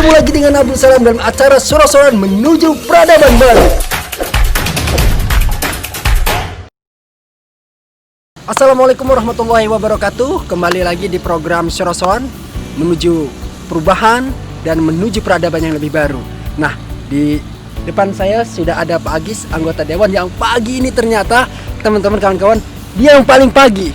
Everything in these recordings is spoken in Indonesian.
Ketemu lagi dengan Abdul Salam dalam acara Soro-soran menuju peradaban baru. Assalamualaikum warahmatullahi wabarakatuh. Kembali lagi di program Soro-soran menuju perubahan dan menuju peradaban yang lebih baru. Nah, di depan saya sudah ada Pak Agis, anggota dewan yang pagi ini ternyata teman-teman kawan-kawan dia yang paling pagi.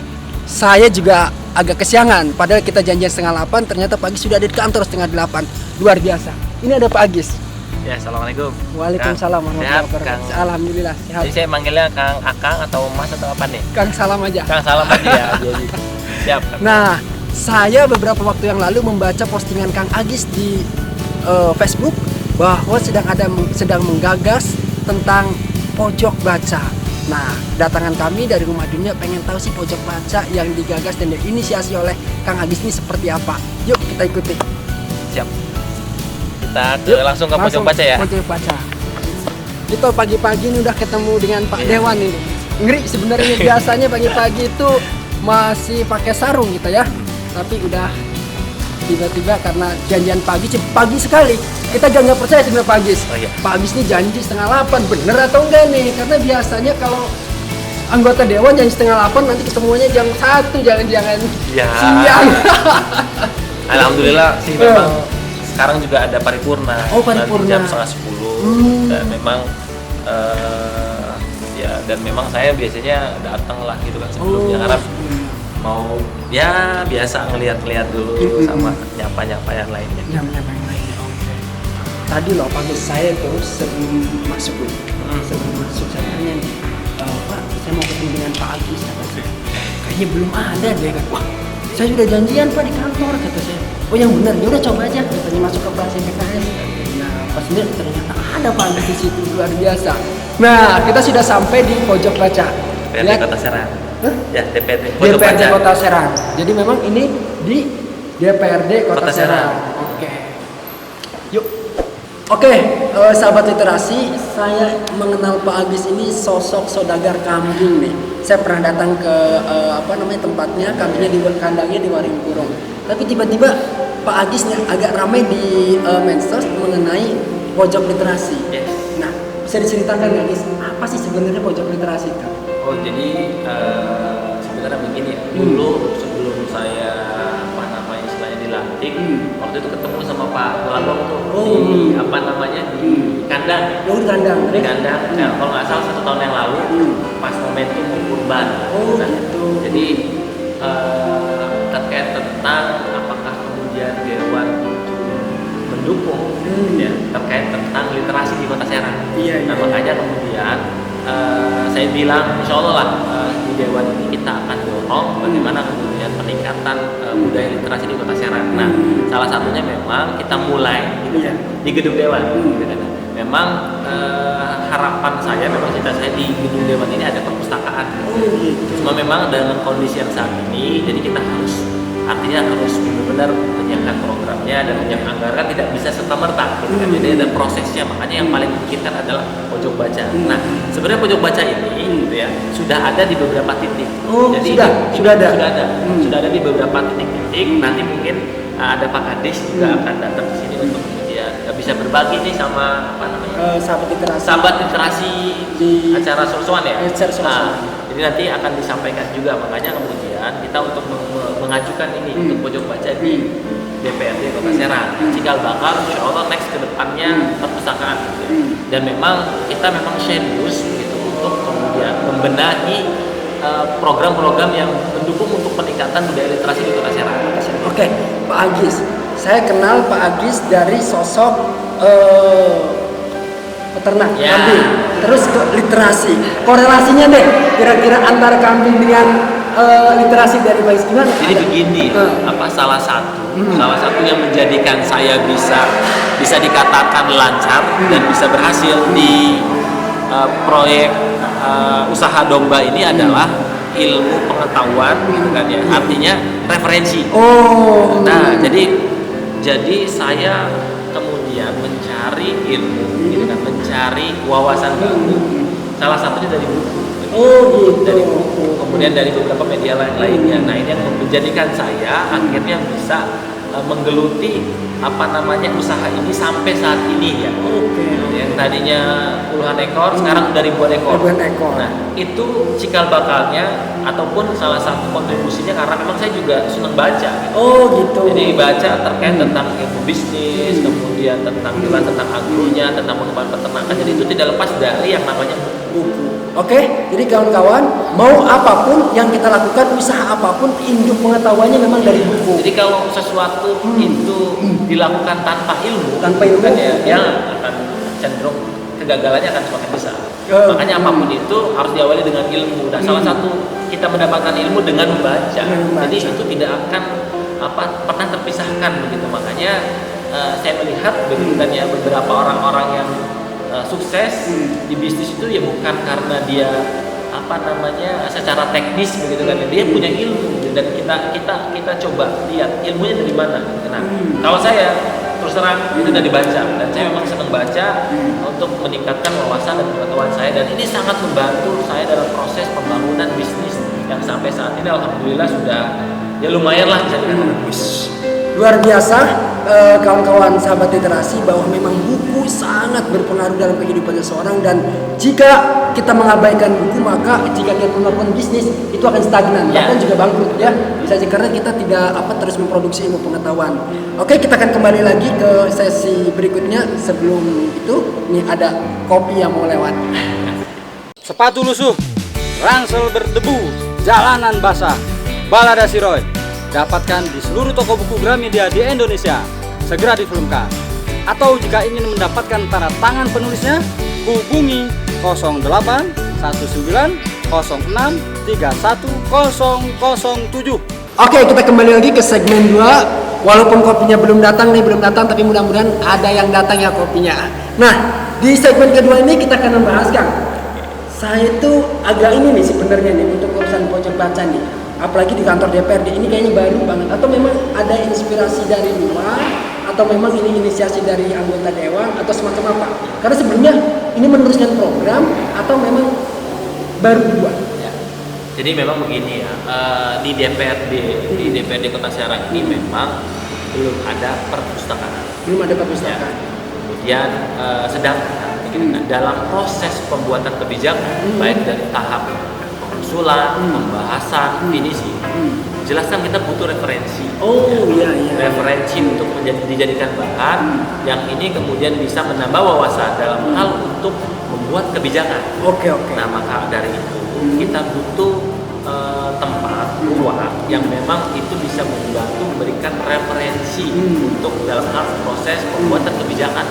Saya juga agak kesiangan, padahal kita janjian 7:30, ternyata Pak Agis sudah ada di kantor 7:30. Luar biasa. Ini ada Pak Agis. Ya, assalamuallam. Waalaikumsalam warahmatullahi wabarakatuh. Alhamdulillah sehat. Jadi saya manggilnya Kang Akang atau Mas atau apa nih? Kang Salam aja. Kang Salam aja ya. Jadi siap. Nah, saya beberapa waktu yang lalu membaca postingan Kang Agis di Facebook bahwa sedang menggagas tentang pojok baca. Nah, datangan kami dari Rumah Dunia pengen tahu sih pojok baca yang digagas dan diinisiasi oleh Kang Agis ini seperti apa. Yuk kita ikuti. Siap. Kita langsung ke pojok baca ya. Pojok baca. Kita pagi-pagi ini udah ketemu dengan Pak Dewan ini. Ngeri sebenarnya biasanya pagi-pagi itu masih pakai sarung gitu ya. Tapi udah tiba-tiba karena janjian pagi sekali. Kita jangan percaya sama Pak Agis. Oh, iya. Pak Agis ini janji 7:30, bener atau enggak nih? Karena biasanya kalau anggota dewan janji 7:30 nanti ketemuannya jam 1, jangan-jangan Ya. siang. Alhamdulillah sih memang sekarang juga ada paripurna. Oh, paripurna. Nanti jam 9:30 dan memang ya dan memang saya biasanya datang lah gitu kan sebelumnya karena mau ya biasa ngeliat-ngeliat dulu sama nyapa-nyapa yang lainnya. Nyapa yang lainnya. Oke. Tadi loh Pak Agis saya tuh sebelum masuk saya tanya nih, Pak saya mau ketemu dengan Pak Agis kata saya. Kayaknya belum ada deh kan. Wah, saya sudah janjian Pak di kantor kata saya. Oh yang benar, ya udah coba aja katanya masuk ke Praksi PKS. Nah pas lihat ternyata ada Pak Agis di situ, luar biasa. Nah kita sudah sampai di pojok baca. DPRD Kota Serang. Ya, DPRD Kota Serang. Jadi memang ini di DPRD Kota Serang. Oke. Yuk. Oke, sahabat literasi, saya mengenal Pak Agis ini sosok saudagar kambing nih. Saya pernah datang ke tempatnya, kambingnya di kandangnya di Waring Kurung. Tapi tiba-tiba Pak Agis nih agak ramai di medsos mengenai pojok literasi. Yes. Nah, bisa diceritakan nggak Agis, apa sih sebenarnya pojok literasi Kak? Oh jadi sebenarnya begini ya. Dulu sebelum saya istilahnya dilantik, waktu itu ketemu sama Pak Bulagong tuh di di kandang. Oh, di kandang. Di kandang. Nah, kalau nggak salah 1 tahun yang lalu, pas momentum mau kurban. Oh, nah, gitu. Jadi terkait tentang apakah kemudian Dewan mendukung ya terkait tentang literasi di Kota Serang. Iya. Nah makanya kemudian saya bilang insya Allah lah di Dewan ini kita akan dorong bagaimana kemudian peningkatan budaya literasi di Kota Serang. Nah salah satunya memang kita mulai gitu kan di gedung Dewan. Gitu kan. Memang harapan saya, memang cita saya di gedung Dewan ini ada perpustakaan. Cuma memang dalam kondisi yang saat ini, jadi kita harus benar-benar menyiapkan programnya dan menyiapkan anggaran, tidak bisa serta-merta gitu kan. Jadi ada prosesnya, makanya yang paling memungkinkan adalah pojok baca. Nah, sebenarnya pojok baca ini gitu ya, sudah ada di beberapa titik. Jadi sudah ada di beberapa titik-titik. Nanti mungkin ada Pak Kadis juga akan datang ke sini untuk kemudian bisa berbagi nih sama sahabat literasi di acara Soro-soran ya. Nah, jadi nanti akan disampaikan juga, makanya kemudian kita untuk mengajukan ini untuk pojok baca di DPRD Kota Serang. Cikal bakal insya Allah next ke depannya perpustakaan gitu. Dan memang kita serius gitu untuk kemudian membenahi program-program yang mendukung untuk peningkatan budaya literasi di Kota Serang. Oke, Pak Agis, saya kenal Pak Agis dari sosok peternak kambing, terus ke literasi. Korelasinya deh, kira-kira antara kambing dengan literasi dari Pak Agis gimana? Jadi begini, salah satu yang menjadikan saya bisa dikatakan lancar dan bisa berhasil di proyek usaha domba ini adalah ilmu pengetahuan gitu kan ya, artinya referensi. Nah jadi saya kemudian mencari ilmu gitu kan, mencari wawasan baru, salah satunya dari buku. Dari buku, kemudian dari beberapa media lainnya. Nah ini yang menjadikan saya akhirnya bisa menggeluti usaha ini sampai saat ini ya. Yang tadinya puluhan ekor sekarang udah ribuan ekor. Nah, itu cikal bakalnya ataupun salah satu kontribusinya karena memang saya juga senang baca gitu. Jadi baca terkait tentang ilmu bisnis, kemudian tentang agronya, tentang pengembangan peternakan. Jadi itu tidak lepas dari yang namanya buku. Jadi kawan-kawan, mau apapun yang kita lakukan, usaha apapun, induk pengetahuannya memang dari buku. Jadi kalau sesuatu itu dilakukan tanpa ilmu kan ya, dia akan cenderung kegagalannya akan semakin besar. Makanya apapun itu harus diawali dengan ilmu. Dan salah satu kita mendapatkan ilmu dengan membaca. Jadi itu tidak akan pernah terpisahkan begitu. Makanya saya melihat begitu beberapa orang-orang yang sukses di bisnis itu ya bukan karena dia secara teknis begitu kan, dia punya ilmu dan kita coba lihat ilmunya dari mana. Nah, kalau saya terus terang itu dari baca, dan saya memang senang baca untuk meningkatkan wawasan dan pengetahuan saya, dan ini sangat membantu saya dalam proses pembangunan bisnis yang sampai saat ini alhamdulillah sudah ya lumayan lah bisa dikatakan. Luar biasa kawan-kawan sahabat literasi, bahwa memang buku sangat berpengaruh dalam kehidupan seseorang, dan jika kita mengabaikan buku maka jika kita melakukan bisnis itu akan stagnan, bahkan juga bangkrut ya. Bisa saja karena kita tidak terus memproduksi ilmu pengetahuan. Kita akan kembali lagi ke sesi berikutnya. Sebelum itu nih ada kopi yang mau lewat. Sepatu lusuh, ransel berdebu, jalanan basah, balada Siroy. Dapatkan di seluruh toko buku Gramedia di Indonesia. Segera difilmkan. Atau jika ingin mendapatkan tanda tangan penulisnya, hubungi 08 19 06 31 007. Kita kembali lagi ke segmen 2. Walaupun kopinya belum datang, tapi mudah-mudahan ada yang datang ya kopinya. Nah, di segmen kedua ini kita akan membahas, Kang. Saya itu agak ini nih sebenarnya nih untuk urusan pojok baca nih. Apalagi di kantor DPRD ini kayaknya baru banget, atau memang ada inspirasi dari luar, atau memang ini inisiasi dari anggota dewan, atau semacam apa? Karena sebelumnya ini meneruskan program atau memang baru dibuat? Ya. Jadi memang begini ya, di DPRD Kota Serang ini memang belum ada perpustakaan. Kemudian sedang dalam proses pembuatan kebijakan, baik dari tahap usulan, pembahasan, finisi. Jelaskan kita butuh referensi. Referensi untuk dijadikan bahan yang ini kemudian bisa menambah wawasan dalam hal untuk membuat kebijakan. Nah, maka dari itu kita butuh tempat, ruang yang memang itu bisa membantu memberikan referensi untuk dalam hal proses pembuatan kebijakan,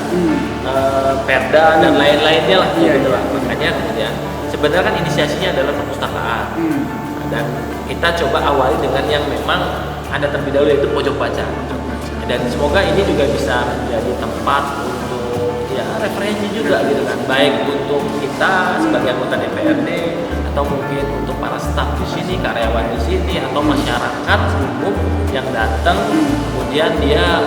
perda dan lain-lainnya lah. Makanya kemudian sebenarnya kan inisiasinya adalah perpustakaan, dan kita coba awali dengan yang memang ada terlebih dahulu, yaitu pojok baca. Dan semoga ini juga bisa menjadi tempat untuk referensi juga gitu kan, baik untuk kita sebagai anggota DPRD atau mungkin untuk para staf di sini, karyawan di sini, atau masyarakat umum yang datang kemudian dia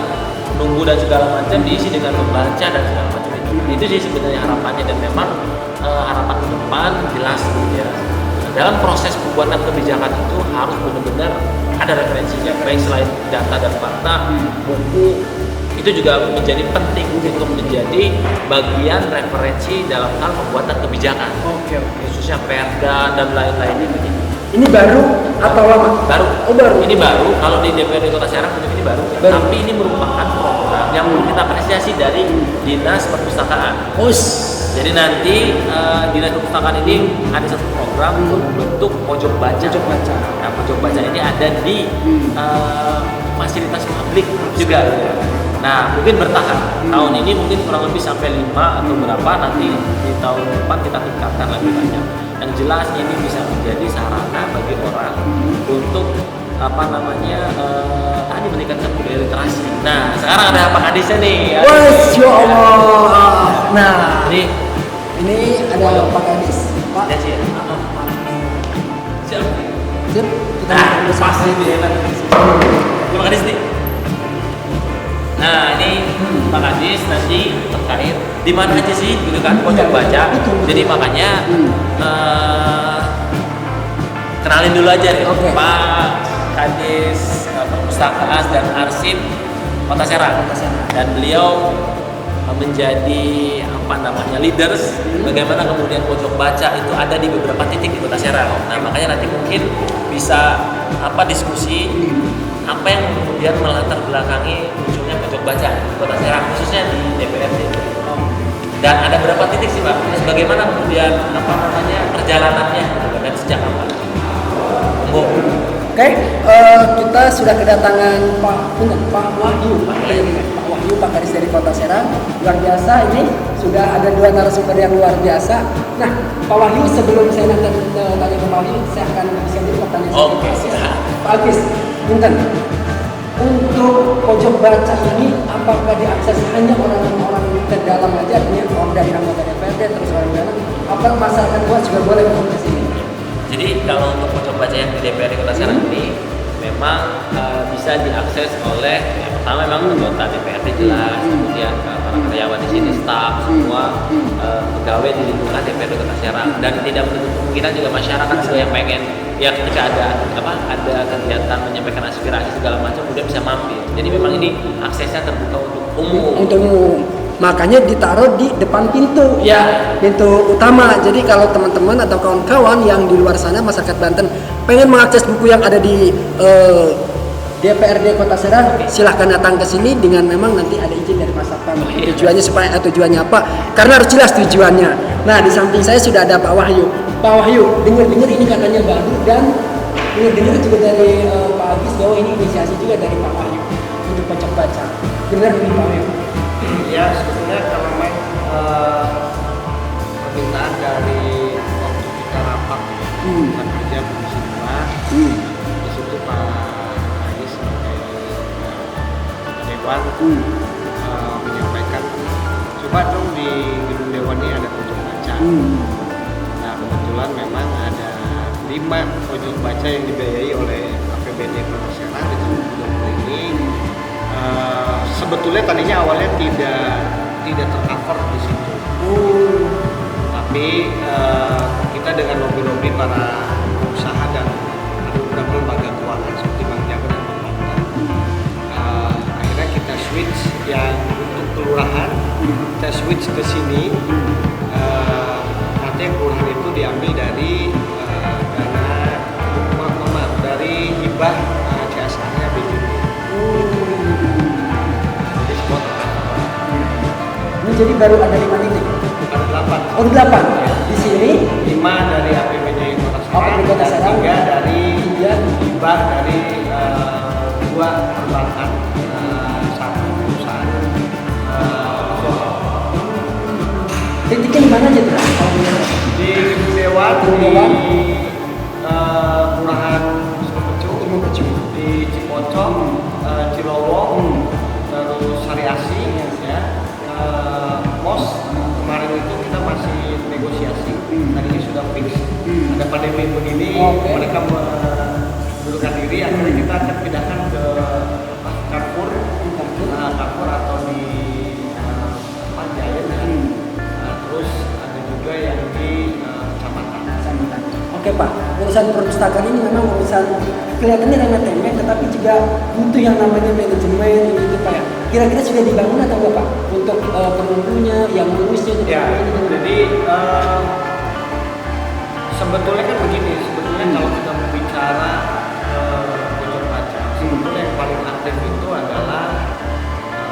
nunggu dan segala macam diisi dengan membaca dan segala macam itu sih sebenarnya harapannya. Dan memang harapan ke depan jelas ya, dalam proses pembuatan kebijakan itu harus benar-benar ada referensinya, baik selain data dan fakta, buku itu juga menjadi penting untuk menjadi bagian referensi dalam hal pembuatan kebijakan. Khususnya perda dan lain-lainnya begitu. Ini baru atau lama? Baru. Baru. Ini baru. Kalau di DPRD Kota Serang ini baru. Tapi ini merupakan program yang perlu kita apresiasi dari Dinas Perpustakaan. Jadi nanti Dinas Perpustakaan ini ada satu program untuk membentuk pojok baca. Nah, pojok baca ini ada di fasilitas publik juga. Nah, mungkin bertahap. Tahun ini mungkin kurang lebih sampai 5 atau berapa, nanti di tahun depan kita tingkatkan lebih banyak. Yang jelas ini bisa menjadi sarana bagi orang untuk tadi meningkatkan budaya literasi. Nah, sekarang ada Pak Kadisnya nih. Masya Allah. Nah, ini ada Pak Kadis. Pak. Ya, sih. Siap. Kita pasti Terima kasih nih. Nah, ini Pak Kadis nanti terkait di mana aja sih gitu kan pojok baca. Jadi makanya kenalin dulu aja nih Pak Kadis Perpustakaan dan Arsip Kota Serang. Dan beliau menjadi leaders bagaimana kemudian pojok baca itu ada di beberapa titik di Kota Serang. Nah, makanya nanti mungkin bisa diskusi apa yang kemudian melatar belakangi munculnya pojok baca di Kota Serang, khususnya di DPRD. Dan ada berapa titik sih Pak? Terus bagaimana kemudian perjalanannya dan sejak kapan? Oke, kita sudah kedatangan Pak Wahyu, Pak Kadis dari Kota Serang. Luar biasa, ini sudah ada 2 narasumber yang luar biasa. Nah, Pak Wahyu, sebelum saya tanya ke Pak Wahyu, saya akan bisa dulu pertanyaan. Oke. Pak Agis, Bunten, untuk pojok baca ini apakah diakses hanya orang-orang terdalam aja, artinya orang dari anggota DPRD terus orang dalam, apa masyarakat luas juga boleh masuk ke sini? Jadi kalau untuk pojok baca yang di DPRD Kota Serang ini memang bisa diakses oleh pertama memang anggota DPRD jelas, kemudian para karyawan di sini, staf, semua pegawai di lingkungan DPRD Kota Serang, dan tidak menutup kemungkinan juga masyarakat juga yang pengen ketika ada kegiatan menyampaikan aspirasi segala macam kemudian bisa mampir. Jadi memang ini aksesnya terbuka untuk umum. Makanya ditaruh di depan pintu, pintu utama. Jadi kalau teman-teman atau kawan-kawan yang di luar sana masyarakat Banten pengen mengakses buku yang ada di DPRD Kota Serang, silahkan datang ke sini dengan memang nanti ada izin dari Pak Satpam. Tujuannya apa? Karena harus jelas tujuannya. Nah, di samping saya sudah ada Pak Wahyu. Pak Wahyu, dengar ini katanya baru, dan dengar juga dari Pak Agis bahwa ini inisiasi juga dari Pak Wahyu untuk pojok baca. Dengar ini Pak Wahyu. Ya, sebetulnya kalau memang permintaan dari waktu kita rapat dengan kerja Komisi 2, di situ Pak Anies sebagai Dewan menyampaikan, coba dong di gedung Dewan ini ada pojok baca. Nah, kebetulan memang ada 5 pojok baca yang dibiayai oleh APBD Kota Serang di tahun 2020 ini. Sebetulnya tadinya awalnya tidak tercover di situ, tapi kita dengan lobby para usaha dan beberapa lembaga keuangan seperti Bank Jabar dan Bank Banteng, akhirnya kita switch yang untuk kelurahan, kita switch ke sini. Nanti kelurahan itu diambil dari dari hibah CSR-nya BJB. Ini jadi baru ada 5 titik. Ada 8. Oh, 8. Di sini 5 dari APBD Kota Serang, APBD dan 3 dari hibah dari 2 perbankan, 1 perusahaan. titiknya di mana aja tuh? Di Gedung Dewan, di Kelurahan Sumepecu, di Cipocok, Cilowong, terus Sariasi, MOS. Kemarin itu kita masih negosiasi, tadinya sudah fix. Ada pandemi begini, mereka mengundurkan diri, akhirnya kita akan pindahkan ke Carrefour atau di Panjayan. Terus ada juga yang di Kecamatan. Oke Pak, urusan perpustakaan ini memang urusan kelihatannya remeh-temeh, tetapi juga butuh yang namanya manajemen gitu Pak ya. Kira-kira sudah dibangun atau enggak Pak? Untuk penunggunya, yang ngurusnya gitu. Ya, jadi sebetulnya kan begini, kalau kita berbicara pojok baca, sebetulnya yang paling aktif itu adalah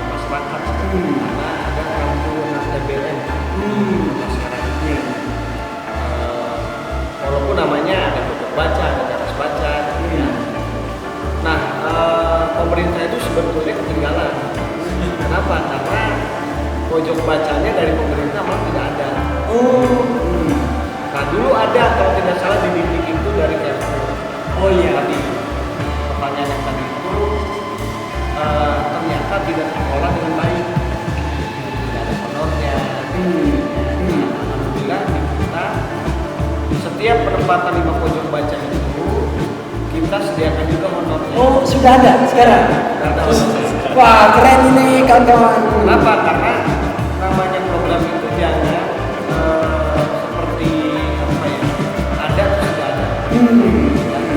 masyarakat, karena ada 66 TBM sekarang ini. Walaupun namanya ada pojok baca, ada teras baca, Nah, pemerintah itu sebetulnya ketinggalan. Kenapa? Karena pojok bacanya dari pemerintah malah tidak ada. Nah, dulu ada, kalau tidak salah di titik itu dari Carrefour. Tadi pertanyaan yang tadi itu ternyata tidak dikelola dengan baik. Tidak ada honornya. Alhamdulillah di kita setiap penempatan 5 pojok baca itu kita sediakan juga honornya. Oh, sudah ada sekarang? Ada. Wah, keren ini kawan-kawan. Kenapa? Karena namanya program itu jangan seperti apa ya, ada terus tidak ada.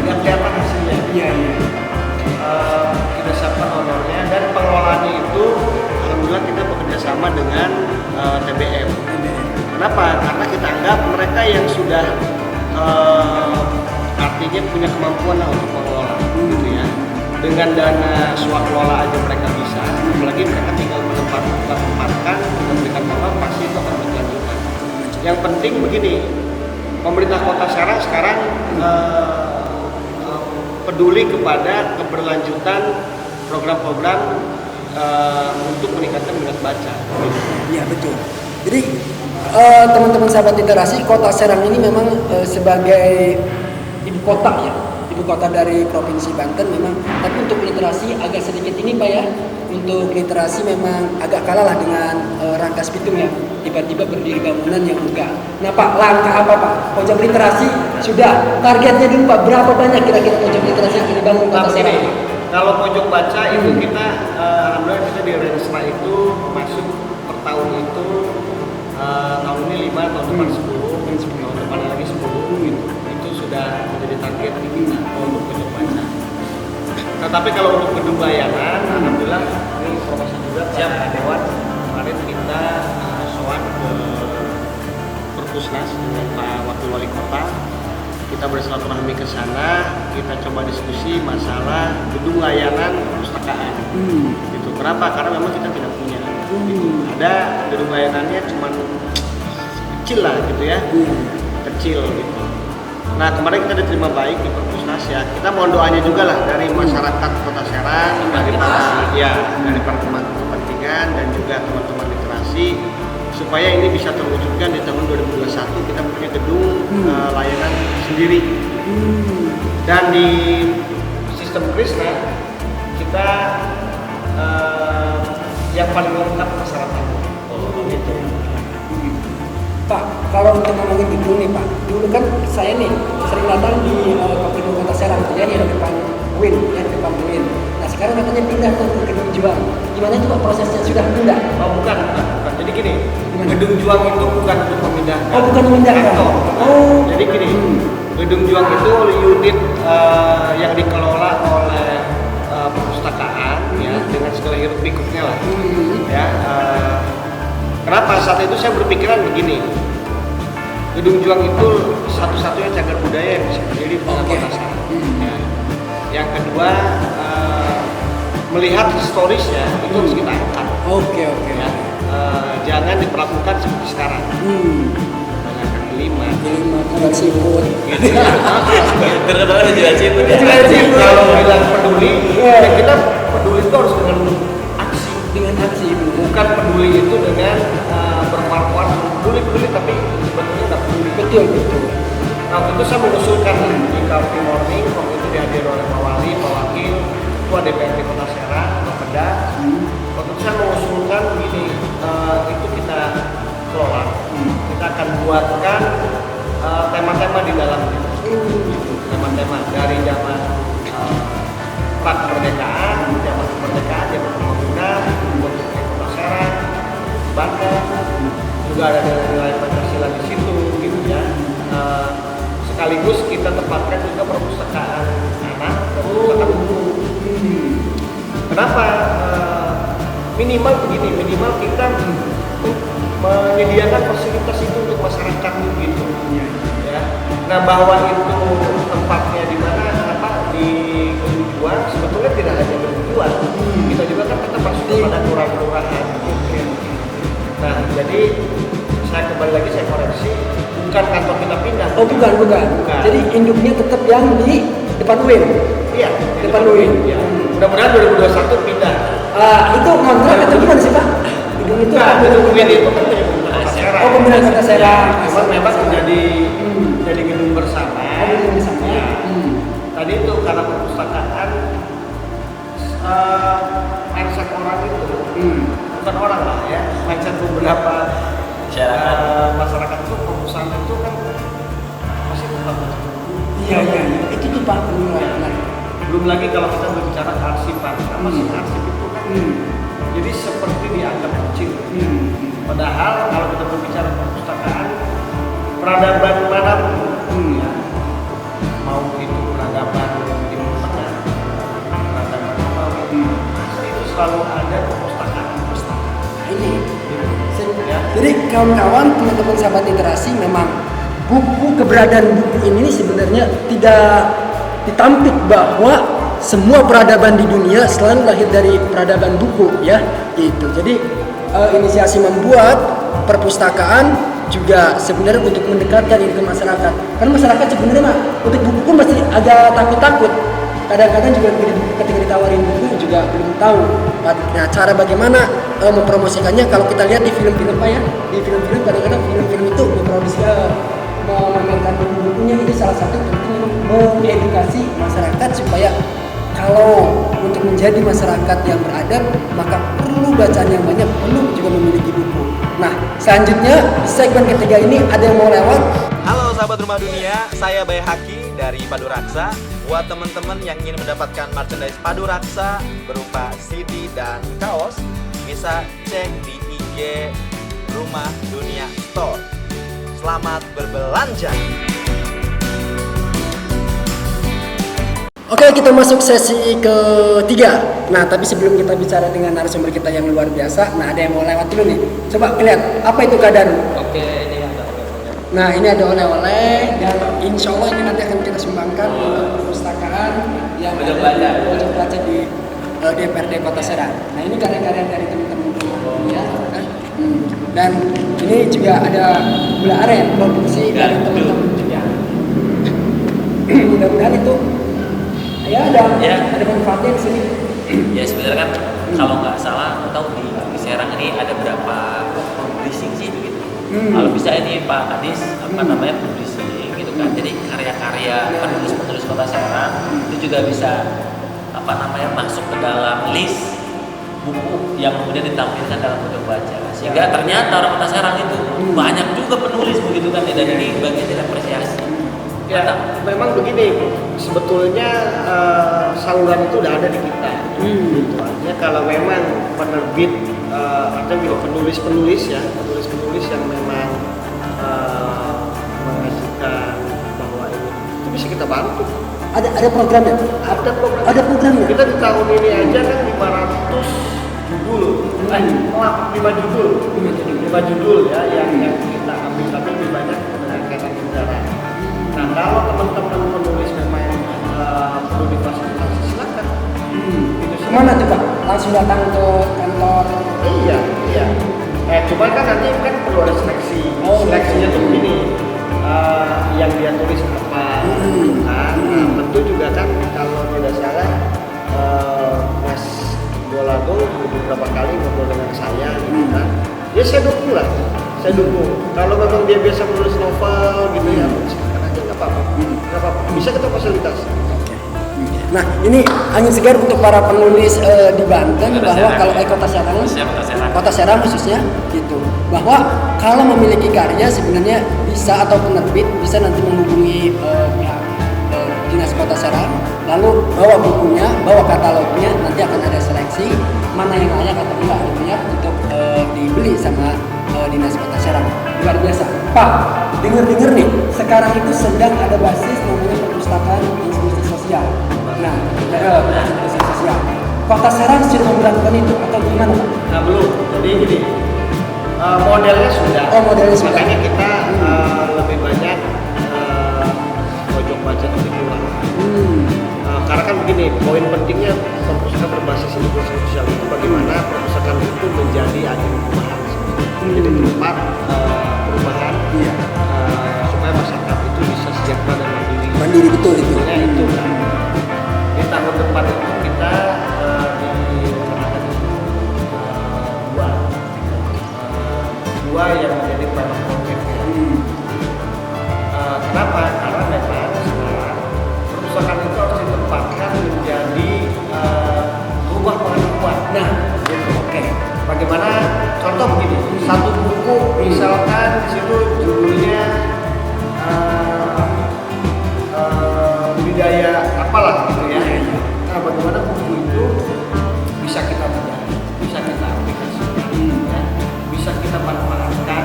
Yang kelihatan hasilnya. Tidak kerjasama dengan TBM. Kenapa? Karena kita anggap mereka yang sudah artinya punya kemampuan lah untuk mengelola, gitu ya. Dengan dana swakelola aja mereka bisa, apalagi mereka tinggal menempatkan, memberikan modal, pasti itu akan berkelanjutan. Yang penting begini, pemerintah Kota Serang sekarang peduli kepada keberlanjutan program-program untuk meningkatkan minat baca. Iya betul. Jadi teman-teman sahabat literasi, Kota Serang ini memang sebagai ibu kota ya, ibu kota dari Provinsi Banten memang. Tapi untuk literasi agak sedikit ini Pak ya. Untuk literasi memang agak kalah lah dengan Rangkas Bitung yang tiba-tiba berdiri bangunan yang enggak. Nah Pak, langkah apa Pak? Pojok literasi sudah targetnya dulu Pak, berapa banyak kira-kira pojok literasi yang dibangun Kota Serang? Kalau pojok baca itu kita alhamdulillah kita di Renstra itu masuk per tahun itu tahun ini 5, tahun depan 10, tahun depan lagi 10 gitu. Itu sudah menjadi target kita untuk pojok baca. Tetapi kalau untuk gedung layanan, alhamdulillah ini promosi juga Pak Dewan kemarin kita sowan ke Perpusnas dengan Pak Wakil Wali Kota. Kita bersilaturahmi ke sana, kita coba diskusi masalah gedung layanan perpustakaan. Gitu. Kenapa? Karena memang kita tidak punya. Gitu. Ada gedung layanannya cuman kecil lah gitu ya, kecil gitu. Nah kemarin kita diterima baik di Perpusnas ya. Kita mohon doanya juga lah dari masyarakat Kota Serang, dari para pemangku kepentingan dan juga teman-teman literasi supaya ini bisa terwujudkan di tahun 2021 kita punya gedung layanan sendiri. Dan di sistem Krishna kita yang paling lengkap masyarakat. Gitu. Pak, kalau untuk ngomongin gedung nih Pak, dulu kan saya nih sering datang di gedung Kota Serang, ya di depan UIN, ya di depan UIN. Nah sekarang katanya pindah tuh ke gedung Juang. Gimana itu Pak prosesnya, sudah pindah? Oh bukan. Jadi gini, gedung Juang itu bukan untuk memindahkan. Oh bukan memindahkan. Oh. Jadi gini, gedung Juang itu unit yang dikelola oleh perpustakaan ya dengan segala hiruk pikuknya lah. Ya. Kenapa saat itu saya berpikiran begini, gedung Juang itu satu-satunya cagar budaya yang bisa berdiri di tengah Kota Serang. Ya. Yang kedua, melihat historisnya itu harus kita angkat. Oke. Ya. Jangan diperlakukan seperti sekarang. Banyak kaki lima. Jual siput. Terkenal ada jual siput ya. Kalau bilang peduli, ya kita peduli itu harus dengan aksi. Dengan aksi. Bukan peduli itu dengan berpar-par peduli tapi sebetulnya nggak peduli. Betul. Nah waktu itu saya mengusulkan di Coffee Morning, waktu itu dihadiri oleh Pak Wali, Pak Wakil, Ketua DPRD Kota Serang, Pak Peda. Waktu itu saya mengusulkan begini, itu kita kelola, kita akan buatkan tema-tema di dalamnya. Tema-tema dari zaman pra kemerdekaan, zaman kemerdekaan, zaman pembangunan, untuk Kota Serang, Banten, juga ada nilai Pancasila di situ, gitu ya. Sekaligus kita tempatkan juga perpustakaan anak, perpustakaan buku. Kenapa? Minimal begini, minimal kita menyediakan fasilitas itu untuk masyarakat gitu. Ya. Nah bahwa itu tempatnya di mana di gedung Juang sebetulnya tidak hanya gedung Juang, kita juga kan tetap masuk pada kelurahan. Nah jadi saya kembali lagi saya koreksi, bukan kantor kita pindah. Oh bukan. Jadi induknya tetap yang di depan UIN. Iya, depan UIN. Ya. Mudah-mudahan 2021 pindah. Itu kontrak atau gimana sih Pak? Gedung itu gedung UIN itu kan punya Kota Serang. Oh pemerintah Kota Serang. Cuman memang jadi gedung bersama. Oh gedung bersama. Ya. Tadi itu karena perpustakaan mindset orang itu bukan orang lah ya, mindset beberapa masyarakat itu perpustakaan itu kan masih tetap. Iya. Itu tuh Pak benar. Belum lagi kalau kita berbicara kearsipan, masih arsip itu kan jadi seperti dianggap kecil. Padahal kalau kita berbicara perpustakaan, peradaban manapun ya, mau itu peradaban Timur Tengah, peradaban Romawi, pasti itu selalu ada perpustakaan. Nah, ini Jadi kawan-kawan, teman-teman sahabat literasi, memang keberadaan buku ini sebenarnya tidak ditampik bahwa semua peradaban di dunia selalu lahir dari peradaban buku, ya, gitu. Jadi inisiasi membuat perpustakaan juga sebenarnya untuk mendekatkan ini ke masyarakat. Karena masyarakat sebenarnya untuk buku pun masih agak takut-takut. Kadang-kadang juga ketika ditawarin buku juga belum tahu. Nah, cara bagaimana mempromosikannya, kalau kita lihat di film-film Pak ya, di film-film kadang-kadang film-film itu memamerkan buku-bukunya, itu salah satu penting mengedukasi masyarakat supaya kalau untuk menjadi masyarakat yang beradab maka perlu bacaan yang banyak, perlu juga memiliki buku. Nah, selanjutnya di segmen ketiga ini ada yang mau lewat. Halo sahabat Rumah Dunia, saya Bae Haki dari Padu Raksa. Buat teman-teman yang ingin mendapatkan merchandise Padu Raksa berupa CD dan kaos, bisa cek di IG Rumah Dunia Store. Selamat berbelanja. Oke, kita masuk sesi ketiga. Nah, tapi sebelum kita bicara dengan narasumber kita yang luar biasa, nah ada yang mau lewat dulu nih. Coba lihat, apa itu Kadaru? Oke, ini ada oleh-oleh. Nah, ini ada oleh-oleh dan insya Allah ini nanti akan kita sumbangkan untuk perpustakaan yang Pojok baca di DPRD Kota Serang. Nah, ini karya-karya dari teman-teman ya, kan? Dan ini juga ada gula aren produksi dari teman-teman juga. Mudah-mudahan itu ya ada manfaatnya di sini. Ya sebenarnya kan kalau nggak salah atau di Serang ini ada berapa publishing sih begitu. Kalau bisa ini Pak Kadis namanya publishing gitu kan. Jadi karya-karya penulis-penulis Kota Serang itu juga bisa masuk ke dalam list buku yang kemudian ditampilkan dalam pojok baca. Sehingga ternyata orang Kota Serang itu banyak juga penulis begitu kan, dan ini bagian dari apresiasi. Ya, memang begini, sebetulnya saluran itu udah ada di kita. Gitu aja. Kalau memang penerbit atau juga penulis-penulis yang memang mengajukan bahwa itu bisa kita bantu. Ada programnya? Ada programnya. Kita di tahun ini aja kan 500 judul, 5 judul ya yang kita ambil, tapi lebih banyak berkaitan negara. Nah, kalau teman-teman penulis memang perlu difasilitasi, silakan. Kemana tuh Pak? Langsung datang ke kantor? Iya. Cuma kan nanti kan perlu ada seleksi. Seleksinya tuh begini, yang dia tulis apa, kan? Tentu juga kan kalau tidak salah, Mas Bolago beberapa kali ngobrol dengan saya, gitu kan? Ya saya dukung lah. Kalau memang dia biasa menulis novel gitu ya, nggak apa-apa. Bisa kita fasilitasi. Nah, ini angin segar untuk para penulis di Banten bahwa kalau Kota Serang khususnya gitu, bahwa kalau memiliki karya sebenarnya bisa, atau penerbit bisa nanti menghubungi pihak Dinas Kota Serang, lalu bawa bukunya, bawa katalognya, nanti akan ada seleksi mana yang layak atau enggak gitu ya untuk dibeli sama Dinas Kota Serang. Luar biasa. Pak, dengar nih, sekarang itu sedang ada basis namanya perpustakaan inklusi sosial. Nah, inklusi sosial. Kota Serang sudah memberlakukan itu atau gimana Pak? Nah, belum. Jadi gini, modelnya sudah. Modelnya sudah. Makanya kita lebih banyak pojok baca itu diulang. Karena kan begini, poin pentingnya perpustakaan berbasis inklusi sosial itu bagaimana perpustakaan itu menjadi agen perubahan. Jadi tempat perubahan supaya masyarakat itu bisa sejahtera dan mandiri. Mandiri betul itu. Nah, itu kan. Di tahun depan itu kita direncanakan dua yang menjadi pilot project-nya. Kenapa? Karena memang sekarang perpustakaan itu harus ditempatkan menjadi rumah pengetahuan. Nah, gitu. Oke. Bagaimana? Contoh begini, satu buku misalkan di situ judulnya budidaya apalah gitu ya. Nah, bagaimana buku itu bisa kita pelajari, bisa kita aplikasikan, ya, bisa kita manfaatkan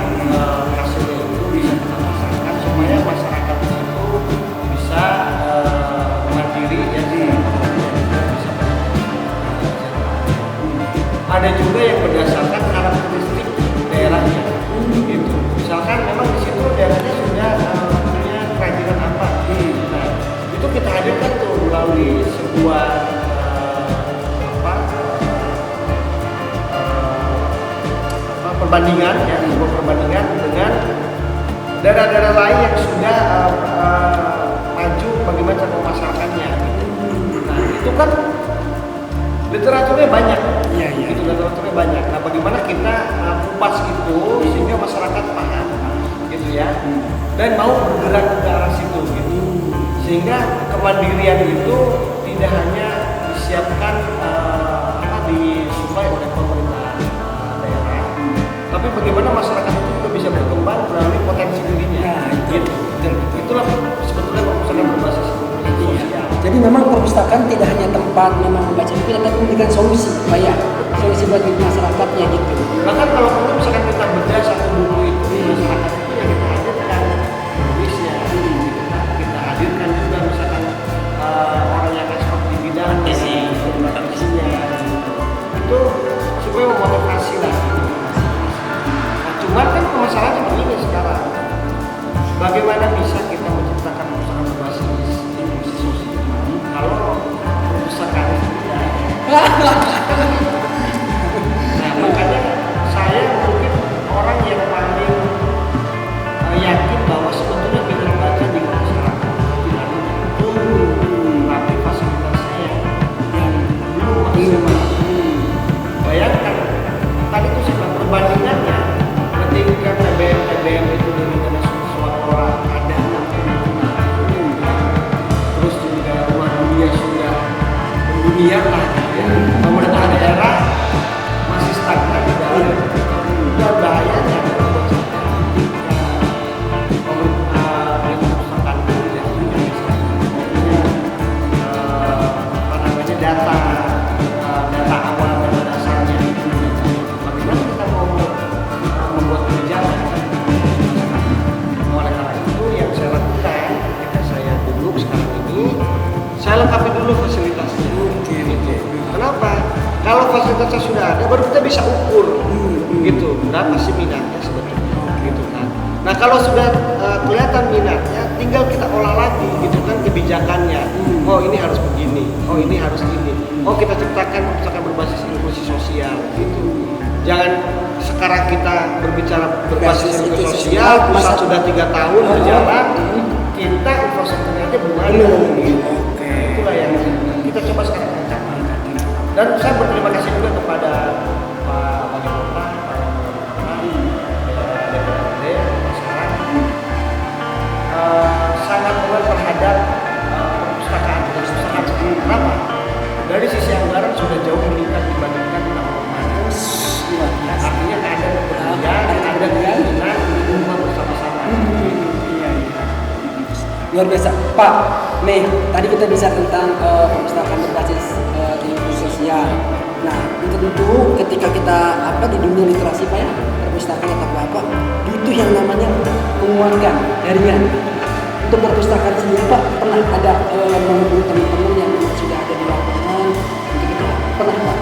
hasilnya itu, bisa kita pasarkan supaya masyarakat di situ bisa mandiri ya, bisa ada juga yang berdasarkan karakteristik daerahnya. dihadirkan tuh melalui sebuah perbandingan ya, sebuah perbandingan dengan daerah-daerah lain yang sudah maju bagaimana cara memasarkannya. Nah itu kan literaturnya banyak, gitu, literaturnya banyak. Nah bagaimana kita kupas itu sehingga masyarakat paham, gitu ya, dan mau bergerak ke arah situ, gitu. Sehingga kemandirian itu tidak hanya disiapkan disuplai oleh pemerintah daerah, tapi bagaimana masyarakat itu juga bisa berkembang melalui potensi dirinya. Gitu. Itulah sebetulnya perpustakaan berbasis sosial. Jadi memang perpustakaan tidak hanya tempat memang membaca buku, tetapi memberikan solusi, solusi bagi masyarakatnya gitu. Bahkan kalau perlu misalkan kita bedah satu buku itu di masyarakat itu yang kita hadirkan tulisnya, kita hadirkan juga misalkan orang yang expert di bidang isinya, itu supaya memotivasi lah. Nah, cuma kan permasalahannya begini sekarang, bagaimana bisa kita menciptakan perpustakaan berbasis inklusi sosial kalau perpustakaan itu tidak ada? Nah makanya saya mungkin orang yang paling yakin bahwa sebetulnya minat baca di masyarakat tidak ada, tapi fasilitasnya yang belum maksimal. Bayangkan tadi itu sudah perbandingannya ketika TBM itu dengan suatu orang ada, terus juga luar dunia sudah mendunia lah ya. Pemerintah daerah masih stagnan di dalam, dan bahayanya kalau perpustakaan itu tidak punya data awal dan dasarnya. Bagaimana kita mau membuat kebijakan? Oleh karena itu yang saya lakukan ketika saya duduk sekarang ini, saya lengkapi dulu fasilitasnya. Kenapa? Kalau fasilitasnya sudah ada, baru kita bisa ukur, gitu. Berapa sih minatnya sebetulnya, gitu kan? Nah kalau sudah kelihatan minatnya, tinggal kita olah lagi, gitu kan, kebijakannya. Oh ini harus begini, oh ini harus ini. Oh kita ciptakan perpustakaan berbasis inklusi sosial, gitu. Jangan sekarang kita berbicara berbasis inklusi sosial, pusat sudah 3 tahun berjalan, kita infrastrukturnya aja belum. Gitu. Itulah yang kita coba sekarang capai. Dan saya berterima kasih juga kepada Pak Wali Kota, Pak DPRD sekarang sangat aware terhadap perpustakaan sekarang. Kenapa? Dari sisi anggaran sudah jauh meningkat dibandingkan tahun kemarin. Artinya ada kepedulian, ada keinginan rumah bersama-sama. Luar biasa, Pak. Nih, tadi kita bisa tentang perpustakaan berbasis inklusi sosial. Nah, itu tentu ketika kita di dunia literasi Pak ya, perpustakaan atau apa, butuh yang namanya menguatkan jaringan. Untuk perpustakaan sendiri Pak, pernah ada menghubungi teman-teman yang sudah ada di lapangan, untuk itu pernah Pak?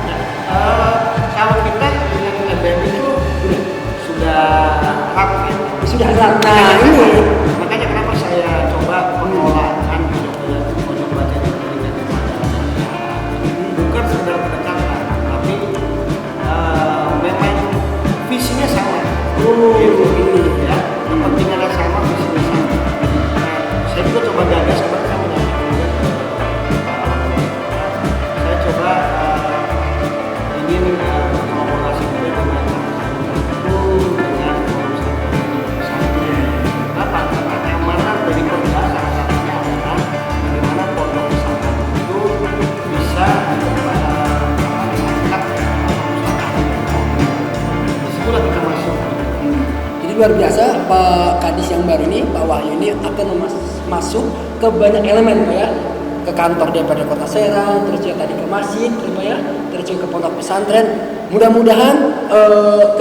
Kalau kita dengan TBM itu sudah hak ya. Sudah hak. Nah, ini makanya kenapa saya coba pengelolaan pojok baca di pendidikan bukan sekedar pendekatan, tapi memang visinya sama. Gitu ya, kepentingannya sama, visinya sama. Nah, saya juga coba gagas seperti saya menyampaikan saya coba ingin berkolaborasi juga dengan keamanan dari Perda salah satunya adalah bagaimana pondok pesantren itu bisa mengangkat perpustakaan. Disitulah kita masuk. Jadi luar biasa Pak Kadis yang baru ini, Pak Wahyu ini akan masuk ke banyak elemen Pak ya, ke kantor DPRD Kota Serang, terus juga tadi ke masjid, terus Pak ya, terus juga ke pondok pesantren. Mudah-mudahan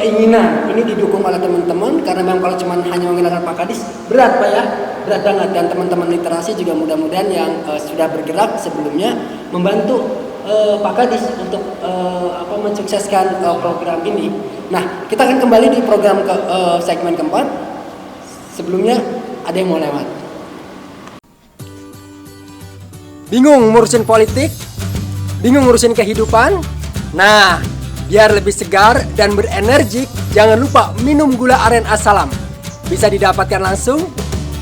keinginan ini didukung oleh teman-teman, karena memang kalau cuma hanya menggunakan Pak Kadis berat Pak ya, berat banget. Dan teman-teman literasi juga mudah-mudahan yang sudah bergerak sebelumnya membantu Pak Kadis untuk mensukseskan program ini. Nah, kita akan kembali di program segmen keempat. Sebelumnya ada yang mau lewat. Bingung ngurusin politik? Bingung ngurusin kehidupan? Nah, biar lebih segar dan berenergik, jangan lupa minum gula aren Assalam. Bisa didapatkan langsung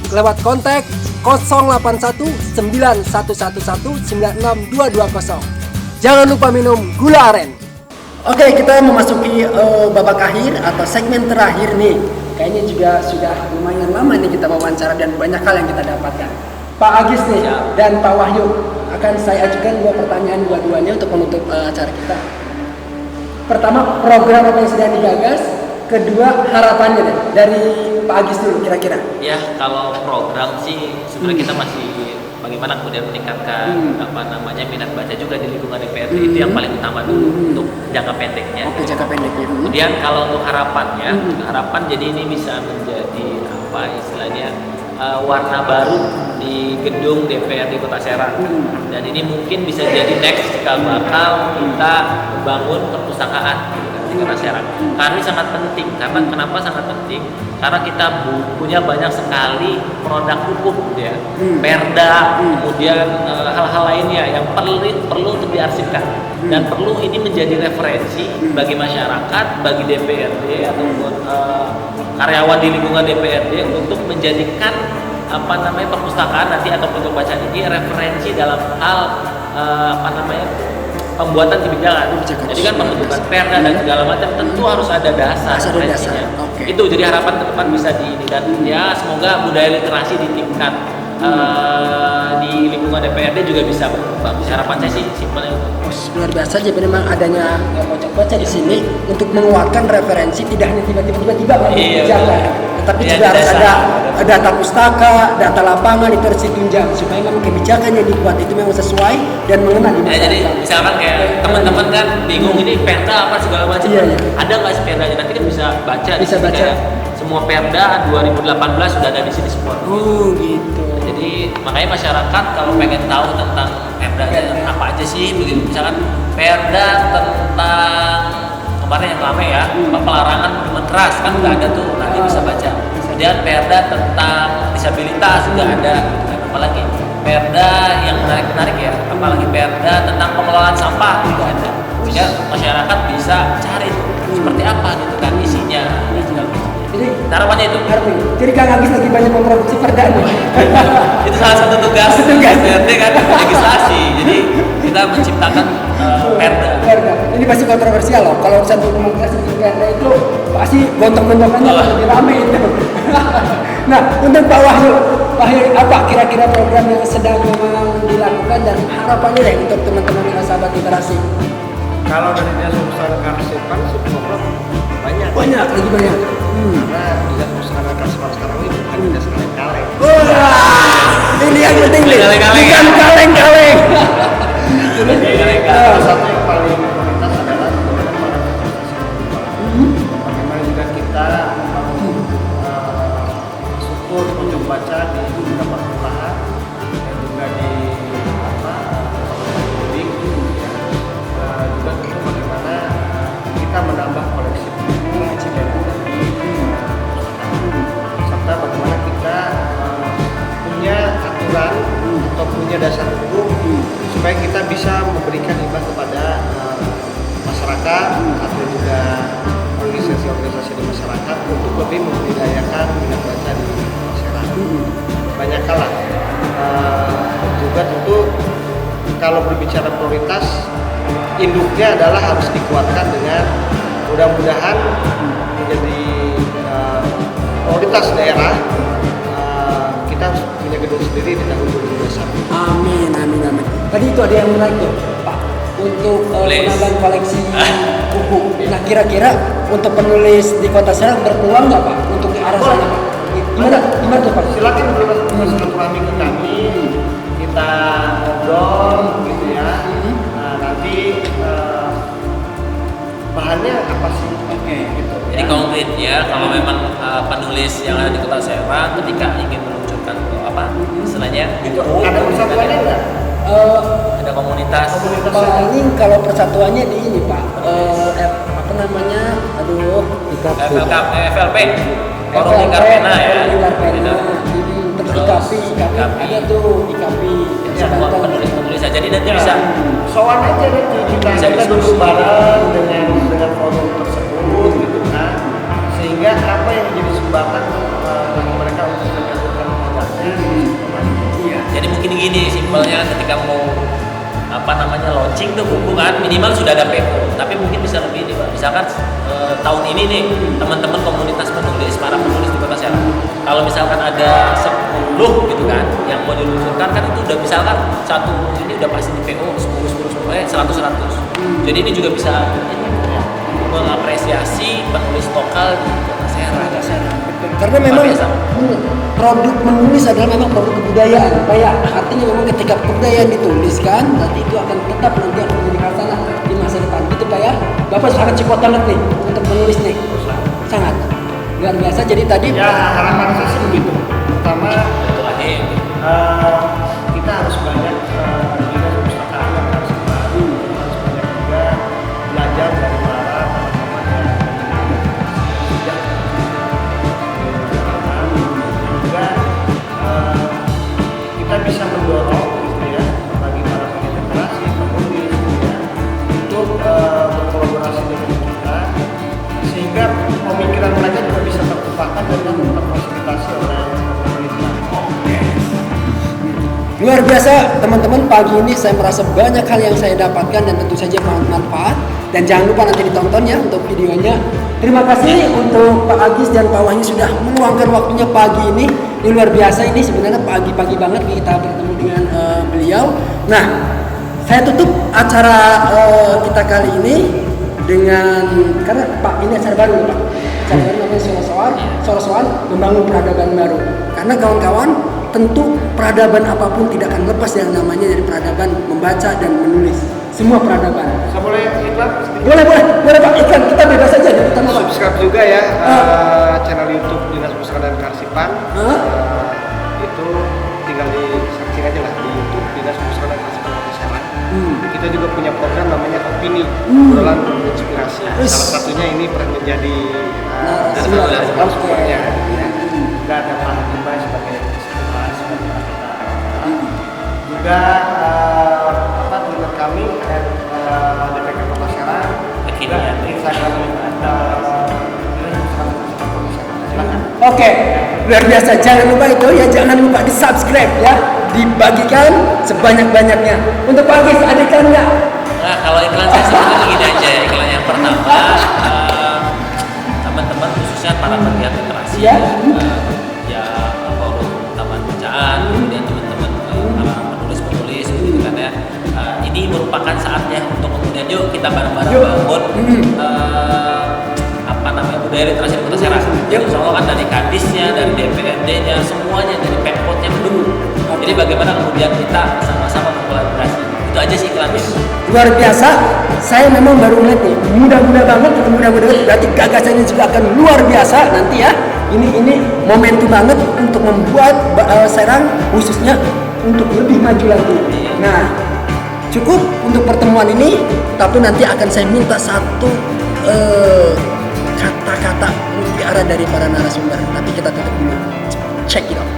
lewat kontak 081 9111 96220. Jangan lupa minum gula aren. Oke, kita memasuki babak akhir atau segmen terakhir nih. Kayaknya juga sudah lumayan lama nih kita wawancara dan banyak hal yang kita dapatkan. Pak Agis nih dan Pak Wahyu, akan saya ajukan 2 pertanyaan dua-duanya untuk menutup acara kita. Pertama, program apa yang sedang digagas? Kedua, harapannya deh dari Pak Agis dulu kira-kira. Ya, kalau program sih sebenarnya kita masih bagaimana kemudian meningkatkan minat baca juga di lingkungan DPRD. Itu yang paling utama dulu untuk jangka pendeknya. Oke, jangka pendeknya. Kemudian kalau untuk harapannya, harapan jadi ini bisa menjadi istilahnya warna baru di gedung DPRD Kota Serang. Dan ini mungkin bisa jadi next jika bakal kita membangun perpustakaan di Kota Serang. Karena ini sangat penting. Karena kenapa sangat penting? Karena kita punya banyak sekali produk hukum, ya, perda, kemudian hal-hal lainnya yang perlu untuk diarsipkan dan perlu ini menjadi referensi bagi masyarakat, bagi DPRD ataupun karyawan di lingkungan DPRD untuk menjadikan perpustakaan nanti atau pojok baca ini referensi dalam hal pembuatan kebijakan. Jadi kan pembentukan perda dan segala macam tentu harus ada dasar referensinya. Okay. Itu jadi harapan ke depan bisa dan ya semoga budaya literasi di tingkat di lingkungan DPRD juga bisa berkembang. Harapan saya sih simpelnya itu. Luar biasa aja memang adanya pojok baca di sini untuk menguatkan referensi, tidak hanya tiba-tiba kebijakan, tetapi juga harus ada data pustaka, data lapangan itu harus ditunjang supaya memang kebijakan yang dibuat itu memang sesuai dan mengena di masyarakat. Jadi misalkan kayak teman-teman kan bingung ini perda apa segala macam, ada nggak sih perdanya, nanti kan bisa baca. Bisa baca. Semua perda 2018 sudah ada di sini semua. Oh gitu. Jadi makanya masyarakat kalau pengen tahu tentang perda apa aja sih, begitu misalkan perda tentang kemarin yang rame ya, pelarangan minuman keras kan udah ada tuh, nanti bisa baca. Kemudian perda tentang disabilitas juga ada, apalagi perda yang menarik ya, apalagi perda tentang pengelolaan sampah juga ada. Sehingga masyarakat bisa cari seperti apa gitu kan isinya dan segala macam. Jadi harapannya itu. Jadi Kang Agis lagi banyak memproduksi perda nih. Itu salah satu tugas DPRD kan, legislasi. Jadi kita menciptakan perda. Ini pasti kontroversial loh. Kalau satu komunikasi di perda itu pasti gontok-gontokannya lebih ramai itu. Nah, untuk Pak Wahyu apa kira-kira program yang sedang memang dilakukan dan harapannya deh untuk teman-teman sahabat literasi? Kalau dari Dinas Perpustakaan Kearsipan program banyak. Lagi banyak. Karena Dinas Perpustakaan Kearsipan sekarang ini bukan dinas kaleng-kaleng. Ini yang penting nih. Kaleng-kaleng. Bukan kaleng-kaleng. Salah satu yang paling prioritas adalah bagaimana para investasi. Bagaimana juga kita membangun struktur pojok baca di beberapa kelurahan dan juga di publik. Juga tentu bagaimana kita menambah koleksi buku dan serta bagaimana kita punya aturan atau punya dasar hukum supaya kita bisa memberikan hibah kepada masyarakat atau juga organisasi-organisasi di masyarakat untuk lebih membudidayakan minat baca di masyarakat. Banyak kalah. Juga tentu kalau berbicara prioritas, induknya adalah harus dikuatkan dengan mudah-mudahan menjadi prioritas daerah. Kita harus punya gedung sendiri di tahun 2021. Amin. Tadi itu ada yang menarik tuh, Pak, untuk penambahan koleksi buku. Nah, kira-kira untuk penulis di Kota Serang berpeluang nggak, Pak, untuk ke arah sana, Pak? Gimana tuh, Pak? Silakan bersilaturahmi ke kami, kita ngobrol gitu ya. Nah, nanti bahannya apa sih? Oke. Gitu. Jadi konkret ya, kalau memang penulis yang ada di Kota Serang ketika ingin meluncurkan istilahnya Itu ada persatuannya enggak? ada komunitas. Paling kalau persatuannya di ini, Pak, apa namanya? Aduh, FLP, Forum Lingkar Pena ya. Lingkar Pena. IKAPI ada tuh IKAPI semua penulis-penulis aja. Jadi nanti bisa soal aja nanti kita duduk bareng dengan forum tersebut gitu kan, sehingga apa yang menjadi sumbatan bagi mereka untuk menyalurkan produknya. Iya. Jadi mungkin gini simpelnya, ketika mau launching tuh buku kan minimal sudah ada PO, tapi mungkin bisa lebih nih Pak. Misalkan tahun ini nih teman-teman komunitas penulis, para penulis di Kota Serang, kalau misalkan ada 10 gitu kan yang mau diluncurkan kan, itu udah misalkan satu ini udah pasti di PO 10 100. Jadi ini juga bisa mengapresiasi penulis lokal di Kota Serang. Karena memang produk menulis adalah memang produk kebudayaan, Pak ya. Artinya memang ketika kebudayaan dituliskan, nanti itu akan tetap nanti akan menjadi khasana di masa depan, gitu Pak ya. Bapak sangat support banget nih untuk menulis nih, sangat luar biasa. Jadi tadi ya harapan saya sih begitu. Pertama, kita harus banyak juga perpustakaan yang harus baru, harus banyak juga belajar dari para teman-teman yang sudah juga kita bisa mendorong gitu ya bagi para generasi penulis gitu ya, untuk berkolaborasi dengan kita, sehingga pemikiran mereka juga bisa tertumpahkan dan terfasilitasi oleh pemerintah. luar biasa teman-teman. Pagi ini saya merasa banyak hal yang saya dapatkan dan tentu saja bermanfaat, dan jangan lupa nanti ditonton ya untuk videonya. Terima kasih untuk Pak Agis dan Pak Wahyu sudah meluangkan waktunya pagi ini. Ini luar biasa, ini sebenarnya pagi-pagi banget kita bertemu dengan beliau. Nah, saya tutup acara kita kali ini dengan, karena Pak ini acara baru Pak, acara baru namanya Sorosoan membangun peradaban baru. Karena kawan-kawan, tentu peradaban apapun tidak akan lepas yang namanya dari peradaban membaca dan menulis. Semua peradaban. Saya boleh iklan? Boleh Pak, iklan kita bebas saja. Kita mau Subscribe juga ya channel YouTube Dinas Pustaka dan Kearsipan. Itu tinggal di searching aja lah di YouTube Dinas Pustaka dan Kearsipan Kota Serang. Kita juga punya program namanya Opini, obrolan berinspirasi. Salah satunya ini pernah menjadi narasumbernya. Juga ada Pak Hakim sebagai juga Twitter kami DPK Kota Serang, juga Instagram Oke, luar biasa. Jangan lupa itu ya, jangan lupa di subscribe ya, dibagikan sebanyak-banyaknya. Untuk Pak Agis ada iklan nggak? Nah, kalau iklan saya sebenarnya gini aja. Iklan yang pertama, teman-teman khususnya para pegiat literasi Ya. Forum taman bacaan, kemudian teman-teman para penulis-penulis gitu kan ya. Ini merupakan saatnya untuk kemudian yuk kita bareng-bareng bangun budaya literasi di Kota Serang. Insya Allah kan dari kadisnya, dari DPRD-nya, semuanya, dari Pemkotnya mendukung. Jadi bagaimana kemudian kita sama-sama berkolaborasi. Itu aja sih iklannya. Luar biasa. Saya memang baru melihat nih, mudah-mudah banget, berarti gagasannya juga akan luar biasa nanti ya. Ini momentum banget untuk membuat Serang khususnya untuk lebih maju lagi. Nah, cukup untuk pertemuan ini, tapi nanti akan saya minta satu kata-kata mutiara dari para narasumber. Tapi kita tutup dulu. Check it out.